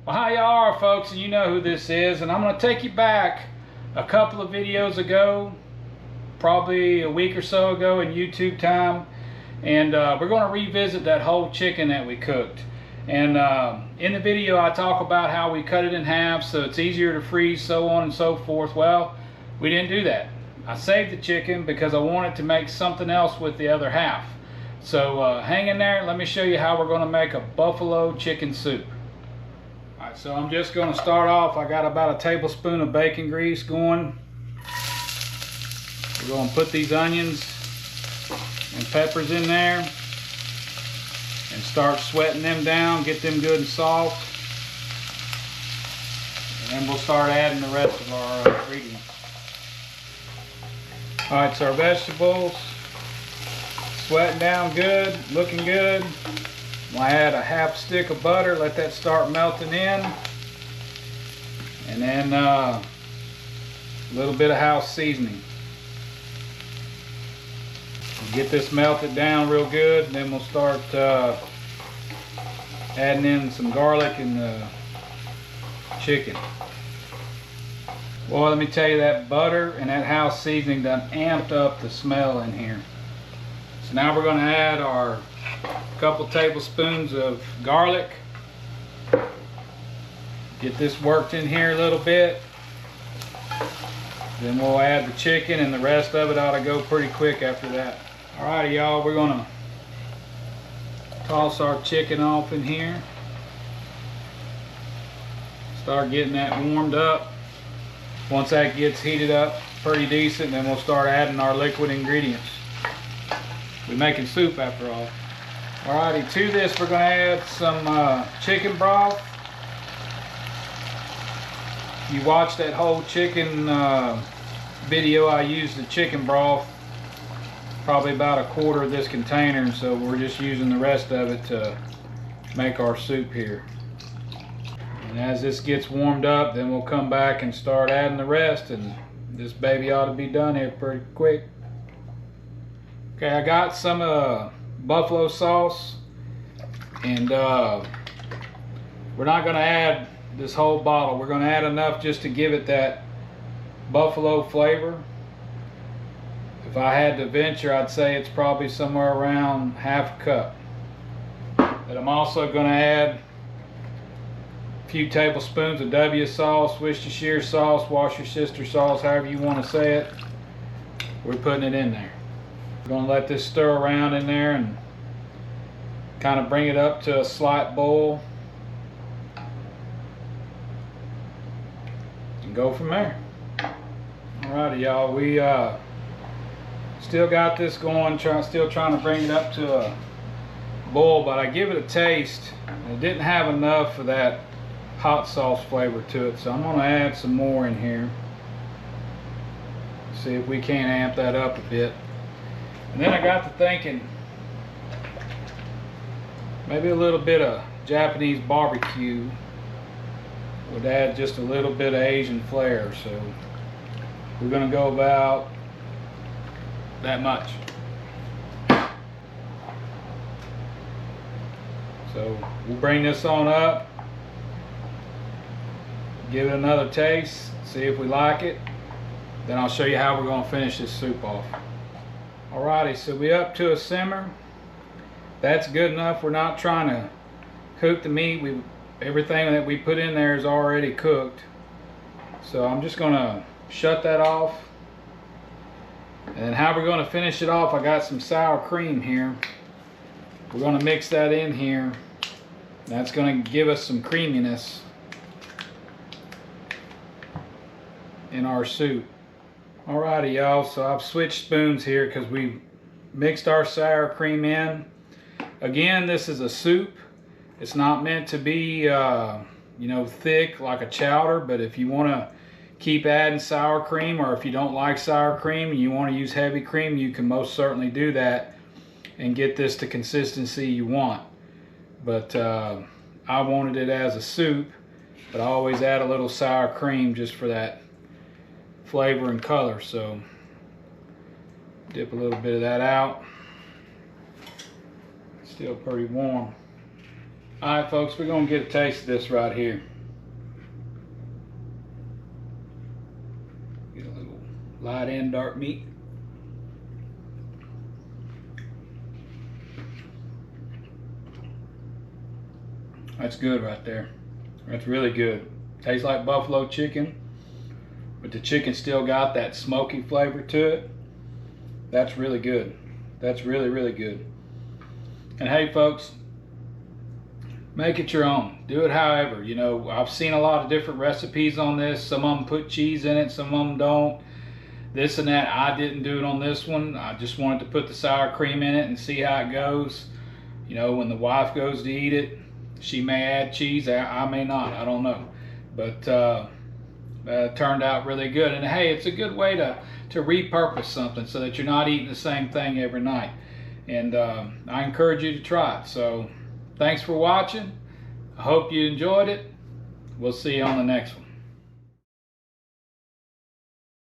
Well, how y'all are, folks, and you know who this is, and I'm going to take you back a couple of videos ago, probably a week or so ago in YouTube time, and we're going to revisit that whole chicken that we cooked. And in the video I talk about how we cut it in half so it's easier to freeze, so on and so forth. Well, we didn't do that. I saved the chicken because I wanted to make something else with the other half. So hang in there, let me show you how we're going to make a buffalo chicken soup. Alright, so I'm just going to start off. I got about a tablespoon of bacon grease going. We're going to put these onions and peppers in there and start sweating them down, get them good and soft. And then we'll start adding the rest of our ingredients. Alright, so our vegetables sweating down good, looking good. We'll add a half stick of butter, let that start melting in. And then a little bit of house seasoning. We'll get this melted down real good, and then we'll start adding in some garlic and the chicken. Boy, let me tell you, that butter and that house seasoning done amped up the smell in here. So now we're going to add our couple tablespoons of garlic. Get this worked in here a little bit. Then we'll add the chicken, and the rest of it ought to go pretty quick after that. Alrighty, y'all, we're going to toss our chicken off in here. Start getting that warmed up. Once that gets heated up pretty decent, then we'll start adding our liquid ingredients. We're making soup after all. Alrighty, to this we're going to add some chicken broth. If you watch that whole chicken video, I used the chicken broth, probably about a quarter of this container, so we're just using the rest of it to make our soup here. And as this gets warmed up, then we'll come back and start adding the rest, and this baby ought to be done here pretty quick. Okay, I got some buffalo sauce, and we're not going to add this whole bottle. We're going to add enough just to give it that buffalo flavor. If I had to venture, I'd say it's probably somewhere around half a cup. But I'm also going to add a few tablespoons of W sauce, Worcestershire sauce, Worcestershire sauce, however you want to say it. We're putting it in there. We're going to let this stir around in there and kind of bring it up to a slight boil and go from there. Alrighty, y'all, we still got this going, still trying to bring it up to a boil, but I give it a taste. It didn't have enough of that hot sauce flavor to it, so I'm going to add some more in here. See if we can't amp that up a bit. And then I got to thinking, maybe a little bit of Japanese barbecue would add just a little bit of Asian flair, so we're going to go about that much. So we'll bring this on up, give it another taste, see if we like it, then I'll show you how we're going to finish this soup off. Alrighty, so we up to a simmer. That's good enough. We're not trying to cook the meat. Everything that we put in there is already cooked. So I'm just going to shut that off. And then how we're going to finish it off, I got some sour cream here. We're going to mix that in here. That's going to give us some creaminess in our soup. Alrighty, y'all, so I've switched spoons here because we mixed our sour cream in. Again, this is a soup. It's not meant to be you know, thick like a chowder, but if you want to keep adding sour cream, or if you don't like sour cream and you want to use heavy cream, you can most certainly do that and get this to consistency you want. But I wanted it as a soup, but I always add a little sour cream just for that flavor and color. So dip a little bit of that out. Still pretty warm. Alright folks, we're going to get a taste of this right here. light and dark meat. That's good right there. That's really good. Tastes like buffalo chicken, but the chicken still got that smoky flavor to it. That's really good. That's really, really good. And hey folks, make it your own. Do it however. You know, I've seen a lot of different recipes on this. Some of them put cheese in it, some of them don't. This and that. I didn't do it on this one. I just wanted to put the sour cream in it and see how it goes. You know, when the wife goes to eat it, she may add cheese. I may not. I don't know. But turned out really good. And hey, it's a good way to repurpose something so that you're not eating the same thing every night. And I encourage you to try it. So thanks for watching. I hope you enjoyed it. We'll see you on the next one.